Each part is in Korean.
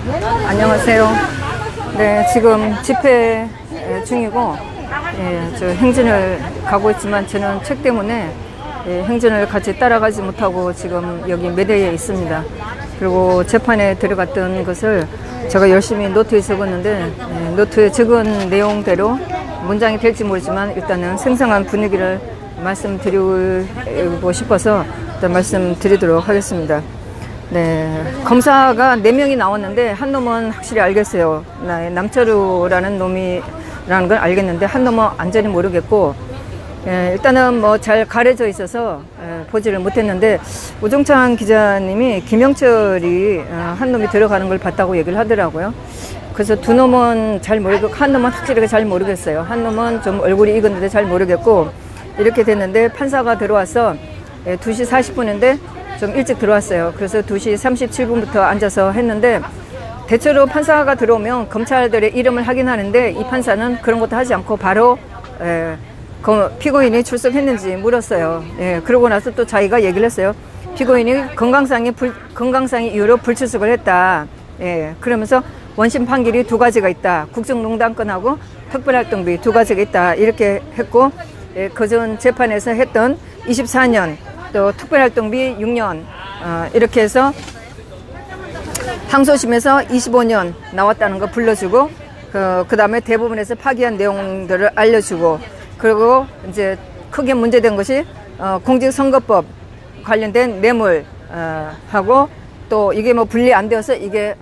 안녕하세요. 네, 지금 집회 중이고, 저 행진을 가고 있지만 저는 책 때문에 행진을 같이 따라가지 못하고 지금 여기 매대에 있습니다. 그리고 재판에 들어갔던 것을 제가 열심히 노트에 적었는데, 노트에 적은 내용대로 문장이 될지 모르지만 일단은 생생한 분위기를 말씀드리고 싶어서 일단 말씀드리도록 하겠습니다. 네, 검사가 4명이 나왔는데 한 놈은 확실히 알겠어요. 남철우라는 놈이라는 건 알겠는데 한 놈은 완전히 모르겠고, 일단은 뭐 잘 가려져 있어서 보지를 못했는데, 우종찬 기자님이 김영철이 한 놈이 들어가는 걸 봤다고 얘기를 하더라고요. 그래서 두 놈은 잘 모르고, 한 놈은 확실하게 잘 모르겠어요. 한 놈은 좀 얼굴이 익었는데 잘 모르겠고, 이렇게 됐는데 판사가 들어와서 2시 40분인데 좀 일찍 들어왔어요. 그래서 2시 37분부터 앉아서 했는데, 대체로 판사가 들어오면 검찰들의 이름을 확인하는데 이 판사는 그런 것도 하지 않고 바로 피고인이 출석했는지 물었어요. 그러고 나서 또 자기가 얘기를 했어요. 피고인이 건강상의 이유로 불출석을 했다. 그러면서 원심 판결이 2가지가 있다. 국정농단건하고 특별활동비 2가지가 있다. 이렇게 했고, 그전 재판에서 했던 24년 또 특별활동비 6년 이렇게 해서 항소심에서 25년 나왔다는 거 불러주고, 그 다음에 대부분에서 파기한 내용들을 알려주고, 그리고 이제 크게 문제된 것이 공직선거법 관련된 뇌물 하고, 또 이게 뭐 분리 안 되어서 이게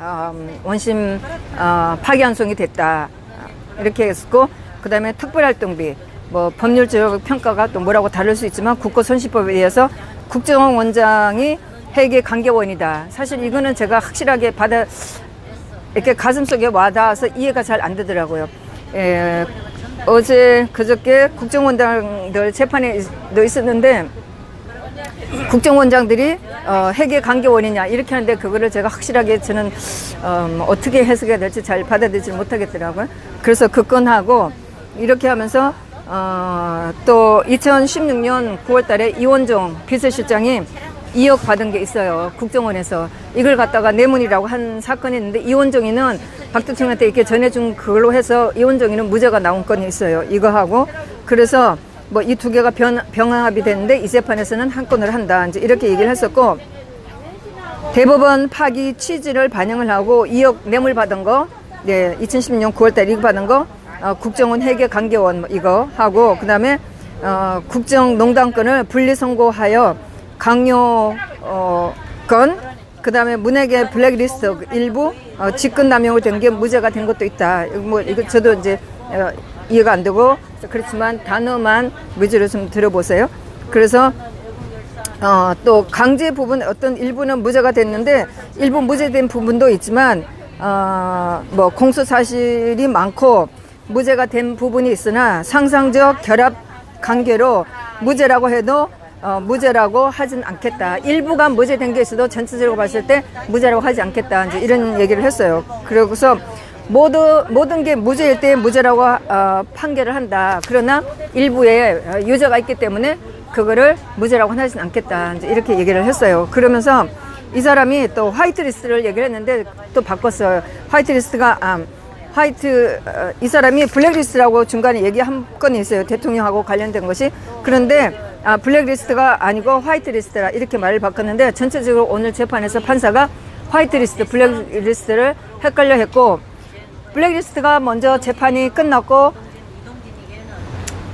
원심 파기환송이 됐다 이렇게 했고, 그 다음에 특별활동비 뭐 법률적 평가가 또 뭐라고 다를 수 있지만 국고손실법에 의해서 국정원장이 회계 관계원이다. 사실 이거는 제가 확실하게 이렇게 가슴속에 와닿아서 이해가 잘 안 되더라고요. 어제 그저께 국정원장들 재판에 있었는데, 국정원장들이 회계 관계원이냐 이렇게 하는데, 그거를 제가 확실하게 저는 어떻게 해석해야 될지 잘 받아들이지 못하겠더라고요. 그래서 그 건하고 이렇게 하면서 또 2016년 9월 달에 이원종 비서실장이 2억 받은 게 있어요. 국정원에서. 이걸 갖다가 뇌물이라고 한 사건이 있는데, 이원종이는 박 대통령한테 이렇게 전해준 그걸로 해서 이원종이는 무죄가 나온 건이 있어요. 이거 하고. 그래서 뭐 이 2개가 병합이 됐는데 이 재판에서는 한 건을 한다. 이제 이렇게 얘기를 했었고, 대법원 파기 취지를 반영을 하고 2억 뇌물 받은 거, 2016년 9월 달에 이거 받은 거, 국정원 회계 관계원 이거 하고, 그 다음에 국정농단건을 분리 선고하여 강요 건, 그 다음에 문해계 블랙리스트 일부 직권남용을 된 게 무죄가 된 것도 있다. 이거 저도 이제 이해가 안 되고, 그렇지만 단어만 위주로 좀 들어보세요. 그래서 또 강제 부분 어떤 일부는 무죄가 됐는데 일부 무죄된 부분도 있지만, 뭐 공소 사실이 많고 무죄가 된 부분이 있으나 상상적 결합 관계로 무죄라고 해도 무죄라고 하진 않겠다. 일부가 무죄된 게 있어도 전체적으로 봤을 때 무죄라고 하지 않겠다. 이제 이런 얘기를 했어요. 그러고서 모든 게 무죄일 때 무죄라고 판결을 한다. 그러나 일부에 유죄가 있기 때문에 그거를 무죄라고 하진 않겠다. 이제 이렇게 얘기를 했어요. 그러면서 이 사람이 또 화이트리스트를 얘기를 했는데 또 바꿨어요. 이 사람이 블랙리스트라고 중간에 얘기 한 건이 있어요. 대통령하고 관련된 것이. 그런데 블랙리스트가 아니고 화이트리스트라 이렇게 말을 바꿨는데, 전체적으로 오늘 재판에서 판사가 화이트리스트, 블랙리스트를 헷갈려 했고, 블랙리스트가 먼저 재판이 끝났고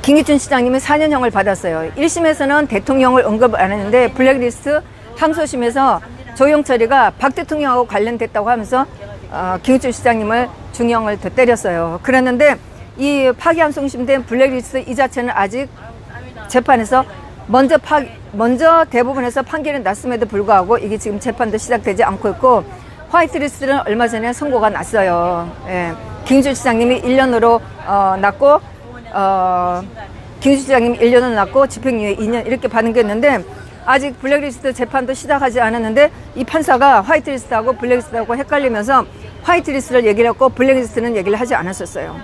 김기춘 시장님이 4년형을 받았어요. 1심에서는 대통령을 언급 안 했는데 블랙리스트 항소심에서 조영철이가 박 대통령하고 관련됐다고 하면서 김기춘 시장님을 중형을 더 때렸어요. 그랬는데 이 파기환송심된 블랙리스트 이 자체는 아직 재판에서 먼저 대부분에서 판결이 났음에도 불구하고 이게 지금 재판도 시작되지 않고 있고, 화이트리스트는 얼마 전에 선고가 났어요. 김기춘 시장님이 1년으로 났고, 김기춘 시장님이 1년으로 났고 집행유예 2년 이렇게 받은 게 있는데, 아직 블랙리스트 재판도 시작하지 않았는데 이 판사가 화이트리스트하고 블랙리스트하고 헷갈리면서 화이트리스트를 얘기를 했고 블랙리스트는 얘기를 하지 않았었어요.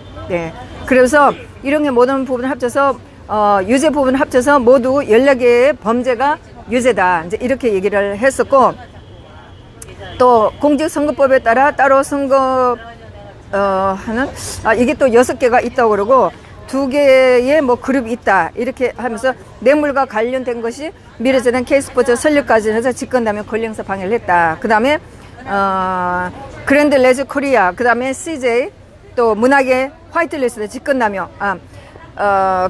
그래서 이런 게 모든 부분을 합쳐서 유죄 부분을 합쳐서 모두 14개의 범죄가 유죄다. 이제 이렇게 얘기를 했었고, 또 공직선거법에 따라 따로 선거 하는 이게 또 6개가 있다고 그러고 2개의 뭐 그룹이 있다 이렇게 하면서 뇌물과 관련된 것이 미래재단 K스포츠 설립까지 해서 직권남용 권리행사 방해를 했다. 그 다음에 그랜드 레저 코리아, 그 다음에 CJ, 또 문학의 화이트리스트 직권남용,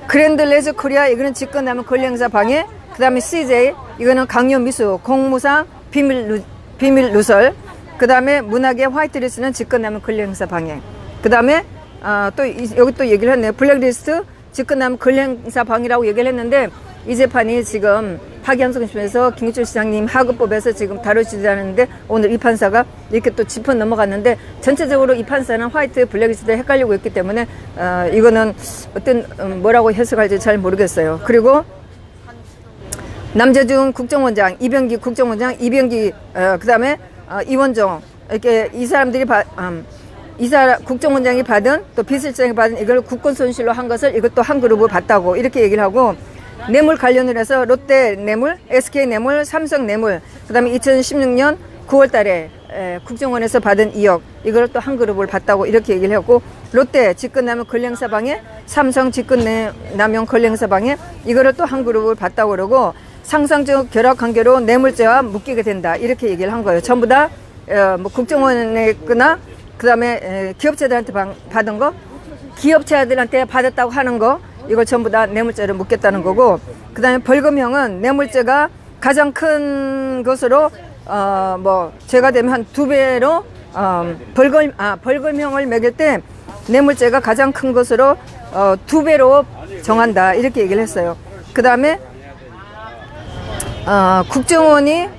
그랜드 레저 코리아 이거는 직권남용 권리행사 방해, 그 다음에 CJ 이거는 강요미수, 공무상 비밀 누설, 그 다음에 문학의 화이트리스트는 직권남용 권리행사 방해, 그 다음에 또 여기 또 얘기를 했네요. 블랙리스트 직권남용 권리행사 방해라고 얘기를 했는데 이 재판이 지금 파기환송심에서 김기춘 시장님 하급법에서 지금 다루지도 않았는데 오늘 이 판사가 이렇게 또 짚어 넘어갔는데 전체적으로 이 판사는 화이트 블랙리스트에 헷갈리고 있기 때문에 이거는 어떤 뭐라고 해석할지 잘 모르겠어요. 그리고 남재중 국정원장, 이병기 국정원장, 그 다음에 이원종 이렇게 이 사람들이 국정원장이 받은 또 비서실장이 받은 이걸 국권 손실로 한 것을 이것도 한 그룹을 받다고 이렇게 얘기를 하고 뇌물 관련을 해서 롯데 뇌물, SK 뇌물, 삼성 뇌물, 그 다음에 2016년 9월 달에 국정원에서 받은 2억 이걸 또 한 그룹을 받다고 이렇게 얘기를 했고 롯데 직권남용 권리행사 방해, 삼성 직권남용 권리행사 방해 이거를 또 한 그룹을 받다고 그러고 상상적 결합관계로 뇌물죄와 묶이게 된다 이렇게 얘기를 한 거예요. 전부 다 뭐 국정원에 있거나 그 다음에 기업체들한테 받은 거, 기업체들한테 받았다고 하는 거 이걸 전부 다 뇌물죄를 묻겠다는 거고 그 다음에 벌금형은 뇌물죄가 가장 큰 것으로 뭐 죄가 되면 한 2배로 벌금형을 매길 때 뇌물죄가 가장 큰 것으로 2배로 정한다 이렇게 얘기를 했어요. 그 다음에 국정원이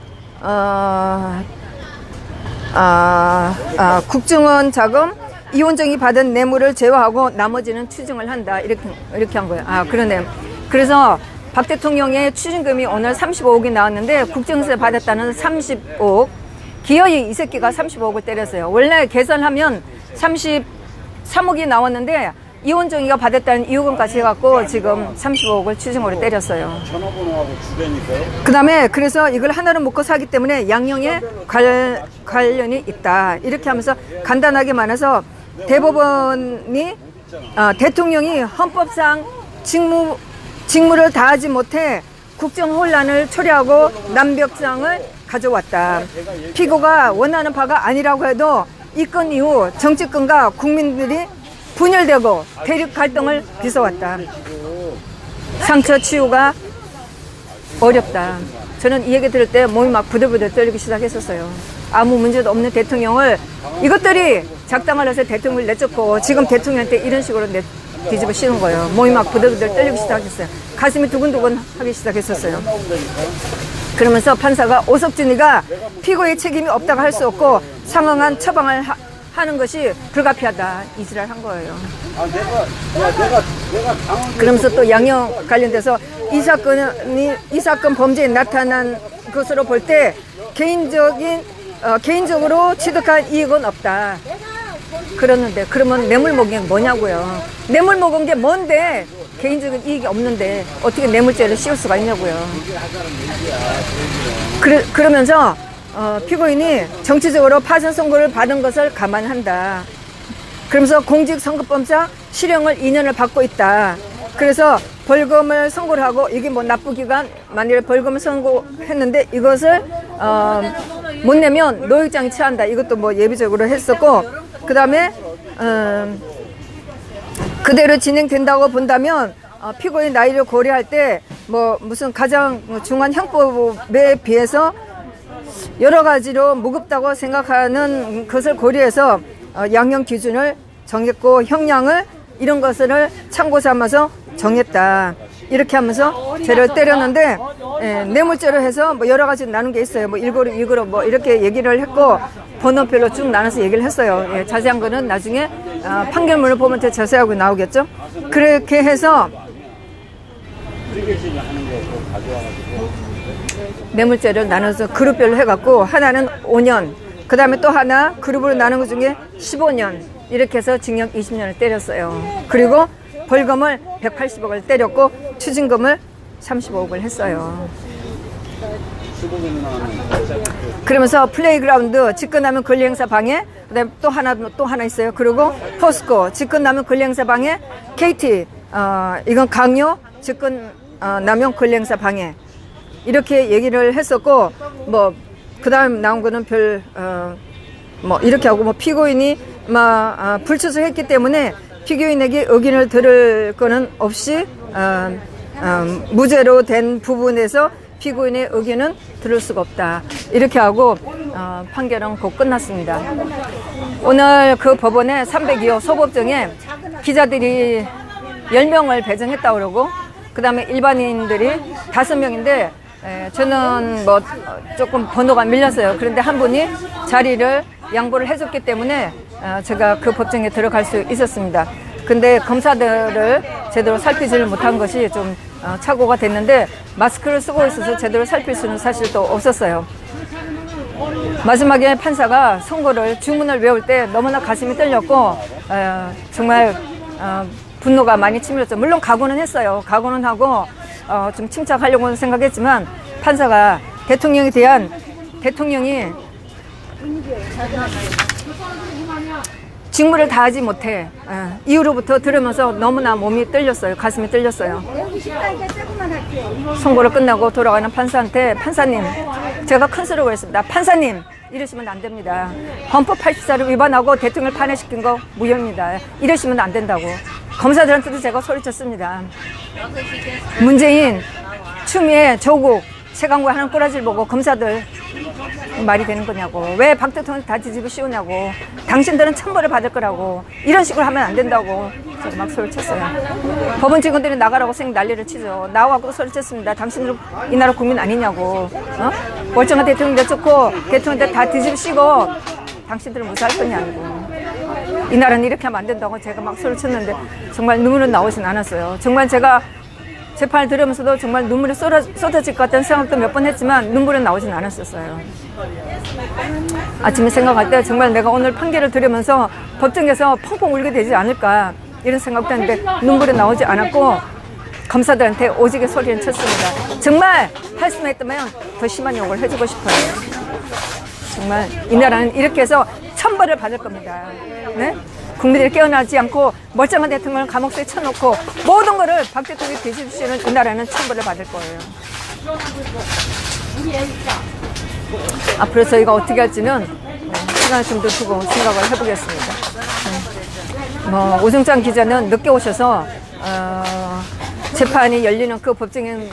국정원 자금 이원정이 받은 뇌물을 제외하고 나머지는 추징을 한다 이렇게 한 거예요. 그러네. 그래서 박 대통령의 추징금이 오늘 35억이 나왔는데 국정에서 받았다는 35억, 기어이 이 새끼가 35억을 때렸어요. 원래 계산하면 33억이 나왔는데 이원정이가 받았다는 2억원까지 해갖고 지금 35억을 추징으로 때렸어요. 전화번호하고 주변이세요? 그 다음에 그래서 이걸 하나로 묶어 사기 때문에 양형에 관련이 있다 이렇게 하면서 간단하게 말해서 대법원이 대통령이 헌법상 직무를 다하지 못해 국정 혼란을 초래하고 남벽장을 가져왔다. 피고가 원하는 바가 아니라고 해도 이 건 이후 정치권과 국민들이 분열되고 대립 갈등을 빚어왔다. 상처 치유가 어렵다. 저는 이 얘기 들을 때 몸이 막 부들부들 떨리기 시작했었어요. 아무 문제도 없는 대통령을 이것들이 작당을 해서 대통령을 내쫓고 지금 대통령한테 이런 식으로 뒤집어 씌우는 거예요. 몸이 막 부들부들 떨리기 시작했어요. 가슴이 두근두근 하기 시작했었어요. 그러면서 판사가 오석진이가 피고의 책임이 없다고 할 수 없고 상응한 처방을 하는 것이 불가피하다 이지랄 한 거예요. 그러면서 또 양형 관련돼서 이 사건 범죄에 나타난 것으로 볼 때 개인적으로 취득한 이익은 없다. 그러는데 그러면 뇌물 먹은 게 뭐냐고요. 뇌물 먹은 게 뭔데 개인적인 이익이 없는데 어떻게 뇌물죄를 씌울 수가 있냐고요. 그러면서 피고인이 정치적으로 파선 선고를 받은 것을 감안한다. 그러면서 공직선거법상 실형을 2년을 받고 있다. 그래서 벌금을 선고를 하고 이게 뭐 납부기간 만약에 벌금을 선고했는데 이것을 못 내면 노역장에 처한다. 이것도 뭐 예비적으로 했었고 그 다음에 그대로 진행된다고 본다면 피고인 나이를 고려할 때 뭐 무슨 가장 중한 형법에 비해서 여러 가지로 무겁다고 생각하는 것을 고려해서 양형 기준을 정했고 형량을 이런 것을 참고 삼아서 정했다. 이렇게 하면서 죄를 때렸는데 뇌물죄로 해서 뭐 여러 가지 나눈 게 있어요. 뭐 1그룹, 2그룹 뭐 이렇게 얘기를 했고 번호별로 쭉 나눠서 얘기를 했어요. 자세한 거는 나중에 판결문을 보면 더 자세하게 나오겠죠. 그렇게 해서 뇌물죄를 나눠서 그룹별로 해갖고 하나는 5년, 그 다음에 또 하나 그룹으로 나눈 것 중에 15년 이렇게 해서 징역 20년을 때렸어요. 그리고 벌금을 180억을 때렸고 추징금을 35억을 했어요. 15분 나오는 그러면서 플레이그라운드 집권하면 권리행사 방해, 그다음에 또 하나 있어요. 그리고 포스코 집권하면 권리행사 방해, KT 이건 강요 집권남용 권리행사 방해 이렇게 얘기를 했었고 뭐 그다음 나온 거는 뭐 이렇게 하고 뭐 피고인이 불출석했기 때문에 피고인에게 의견을 들을 거는 없이 무죄로 된 부분에서 피고인의 의견은 들을 수가 없다. 이렇게 하고 판결은 곧 끝났습니다. 오늘 그 법원의 302호 소법정에 기자들이 10명을 배정했다고 그러고 그 다음에 일반인들이 5명인데 저는 뭐 조금 번호가 밀렸어요. 그런데 한 분이 자리를 양보를 해줬기 때문에 제가 그 법정에 들어갈 수 있었습니다. 근데 검사들을 제대로 살피지를 못한 것이 좀 착오가 됐는데 마스크를 쓰고 있어서 제대로 살필 수는 사실 또 없었어요. 마지막에 판사가 선고를 주문을 외울 때 너무나 가슴이 떨렸고 정말 분노가 많이 치밀었죠. 물론 각오는 했어요. 각오는 하고 좀 침착하려고 생각했지만 판사가 대통령이 직무를 다하지 못해 이후로부터 들으면서 너무나 몸이 떨렸어요. 가슴이 떨렸어요. 선고를 끝나고 돌아가는 판사한테 판사님 제가 큰 소리를 했습니다. 판사님 이러시면 안 됩니다. 헌법 84를 위반하고 대통령을 탄핵시킨 거 무효입니다. 이러시면 안 된다고. 검사들한테도 제가 소리쳤습니다. 문재인, 추미애, 조국, 최강구 하는 꼬라지를 보고 검사들 말이 되는 거냐고. 왜 박 대통령 다 뒤집어 씌우냐고. 당신들은 천벌을 받을 거라고. 이런 식으로 하면 안 된다고 제가 막 소리쳤어요. 법원 직원들이 나가라고 난리를 치죠. 나와갖고 소리쳤습니다. 당신들은 이 나라 국민 아니냐고. 멀쩡한 대통령 내쫓고 대통령들 다 뒤집어 씌고 당신들은 무사할 거냐고. 이 나라는 이렇게 하면 안 된다고 제가 막 소리쳤는데 정말 눈물은 나오진 않았어요. 정말 제가 재판을 들으면서도 정말 눈물이 쏟아질 것 같다는 생각도 몇 번 했지만 눈물은 나오진 않았었어요. 아침에 생각할 때 정말 내가 오늘 판결을 들으면서 법정에서 펑펑 울게 되지 않을까 이런 생각도 했는데 눈물이 나오지 않았고 검사들한테 오지게 소리를 쳤습니다. 정말 할 수만 있다면 더 심한 욕을 해주고 싶어요. 정말 이 나라는 이렇게 해서 천벌을 받을 겁니다. 네? 국민들이 깨어나지 않고 멀쩡한 대통령을 감옥 속에 쳐놓고 모든 거를 박 대통령이 뒤집으시는 이 나라는 천벌을 받을 거예요. 앞으로 저희가 어떻게 할지는 시간을 좀 더 두고 생각을 해보겠습니다. 뭐 오정장 기자는 늦게 오셔서 재판이 열리는 그 법정에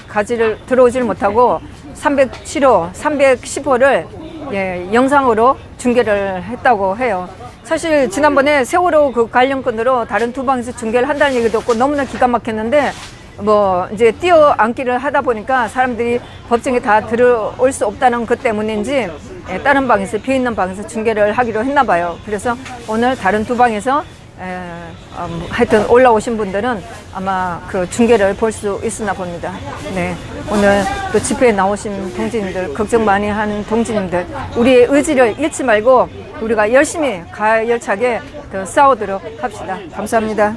들어오지를 못하고 307호, 310호를 영상으로 중계를 했다고 해요. 사실 지난번에 세월호 그 관련 건으로 다른 두 방에서 중계를 한다는 얘기도 없고 너무나 기가 막혔는데 뭐 이제 뛰어앉기를 하다 보니까 사람들이 법정에 다 들어올 수 없다는 것 때문인지 다른 방에서 비어있는 방에서 중계를 하기로 했나 봐요. 그래서 오늘 다른 두 방에서 하여튼 올라오신 분들은 아마 그 중계를 볼 수 있으나 봅니다. 네, 오늘 또 집회에 나오신 동지님들, 걱정 많이 하는 동지님들, 우리의 의지를 잃지 말고 우리가 열심히 가열차게 더 싸우도록 합시다. 감사합니다.